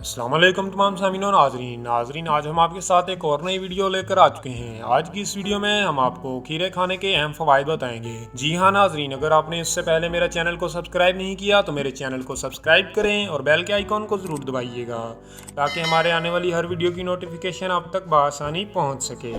السلام علیکم تمام سامعین و ناظرین آج ہم آپ کے ساتھ ایک اور نئی ویڈیو لے کر آ چکے ہیں۔ آج کی اس ویڈیو میں ہم آپ کو کھیرے کھانے کے اہم فوائد بتائیں گے۔ جی ہاں ناظرین، اگر آپ نے اس سے پہلے میرا چینل کو سبسکرائب نہیں کیا تو میرے چینل کو سبسکرائب کریں اور بیل کے آئیکن کو ضرور دبائیے گا تاکہ ہمارے آنے والی ہر ویڈیو کی نوٹیفیکیشن آپ تک بآسانی پہنچ سکے۔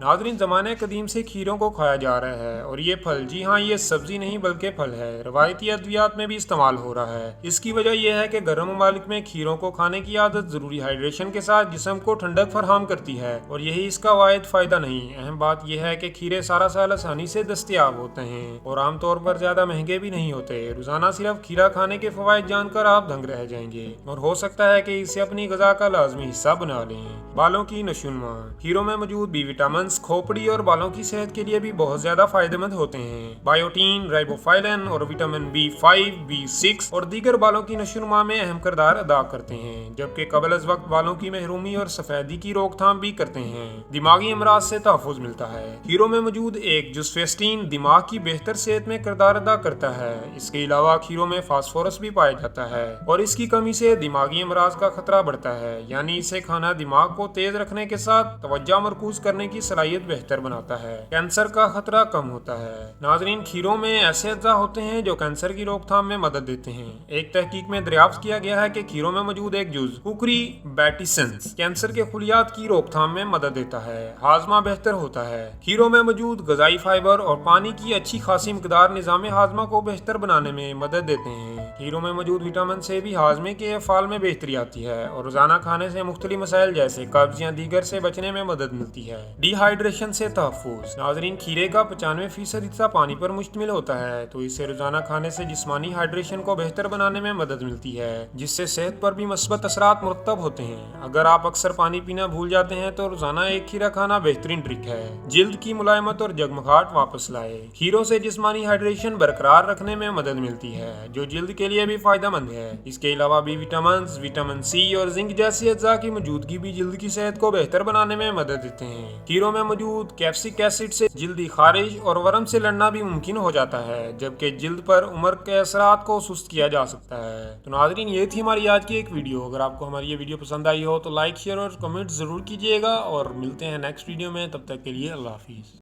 ناظرین، زمانے قدیم سے کھیروں کو کھایا جا رہا ہے اور یہ پھل، جی ہاں، یہ سبزی نہیں بلکہ پھل ہے، روایتی ادویات میں بھی استعمال ہو رہا ہے۔ اس کی وجہ یہ ہے کہ گرم ممالک میں کھیروں کو کھانے کی عادت ضروری ہائیڈریشن کے ساتھ جسم کو ٹھنڈک فراہم کرتی ہے، اور یہی اس کا واحد فائدہ نہیں۔ اہم بات یہ ہے کہ کھیرے سارا سال آسانی سے دستیاب ہوتے ہیں اور عام طور پر زیادہ مہنگے بھی نہیں ہوتے۔ روزانہ صرف کھیرا کھانے کے فوائد جان کر آپ دنگ رہ جائیں گے اور ہو سکتا ہے کہ اسے اپنی غذا کا لازمی حصہ بنا لیں۔ بالوں کی نشوونما: کھیروں میں موجود بی وٹامنز کھوپڑی اور بالوں کی صحت کے لیے بھی بہت زیادہ فائدہ مند ہوتے ہیں۔ بائیوٹین، رائبوفلائن اور وٹامن B5، B6 اور دیگر بالوں کی نشوونما میں اہم کردار ادا کرتے ہیں، جبکہ قبل از وقت بالوں کی محرومی اور سفیدی کی روک تھام بھی کرتے ہیں۔ دماغی امراض سے تحفظ ملتا ہے: کھیروں میں موجود ایک جوسفیسٹین دماغ کی بہتر صحت میں کردار ادا کرتا ہے۔ اس کے علاوہ کھیروں میں فاسفورس بھی پایا جاتا ہے اور اس کی کمی سے دماغی امراض کا خطرہ بڑھتا ہے، یعنی اسے کھانا دماغ کو تیز رکھنے کے ساتھ توجہ مرکوز کرنے کی صلاحیت بہتر بناتا ہے۔ کینسر کا خطرہ کم ہوتا ہے: ناظرین، کھیروں میں ایسے اجزاء ہوتے ہیں جو کینسر کی روک تھام میں مدد دیتے ہیں۔ ایک تحقیق میں دریافت کیا گیا ہے کہ کھیروں میں موجود ایک جز کوکریبیٹیسنس کینسر کے خلیات کی روک تھام میں مدد دیتا ہے۔ ہاضمہ بہتر ہوتا ہے: کھیروں میں موجود غذائی فائبر اور پانی کی اچھی خاصی مقدار نظام ہاضمہ کو بہتر بنانے میں مدد دیتے ہیں۔ کھیروں میں موجود وٹامن سے بھی ہاضمے کے افعال میں بہتری آتی ہے اور روزانہ کھانے سے مختلف مسائل جیسے قبض یا دیگر سے بچنے میں مدد ملتی ہے۔ ڈی ہائیڈریشن سے تحفظ: ناظرین، کھیرے کا 95% حصہ پانی پر مشتمل ہوتا ہے، تو اسے روزانہ کھانے سے جسمانی ہائیڈریشن کو بہتر بنانے میں مدد ملتی ہے، جس سے صحت پر بھی مثبت اثرات مرتب ہوتے ہیں۔ اگر آپ اکثر پانی پینا بھول جاتے ہیں تو روزانہ ایک کھیرا کھانا بہترین ٹرک ہے۔ جلد کی ملائمت اور جگمگاہٹ واپس لائے: کھیروں سے جسمانی ہائیڈریشن برقرار رکھنے میں مدد ملتی ہے، جو جلد کے لیے بھی فائدہ مند ہے۔ اس کے علاوہ بی وٹامنز، وٹامن سی اور زنک جیسی اجزاء کی موجودگی بھی جلد کی صحت کو بہتر بنانے میں مدد دیتے ہیں۔ کھیروں میں موجود کیپسک ایسڈ سے جلدی خارش اور ورم سے لڑنا بھی ممکن ہو جاتا ہے، جبکہ جلد پر عمر کے اثرات کو سست کیا جا سکتا ہے۔ تو ناظرین، یہ تھی ہماری آج کی ایک ویڈیو۔ اگر آپ کو ہماری یہ ویڈیو پسند آئی ہو تو لائک، شیئر اور کمنٹ ضرور کیجیے گا، اور ملتے ہیں نیکسٹ ویڈیو میں۔ تب تک کے لیے اللہ حافظ۔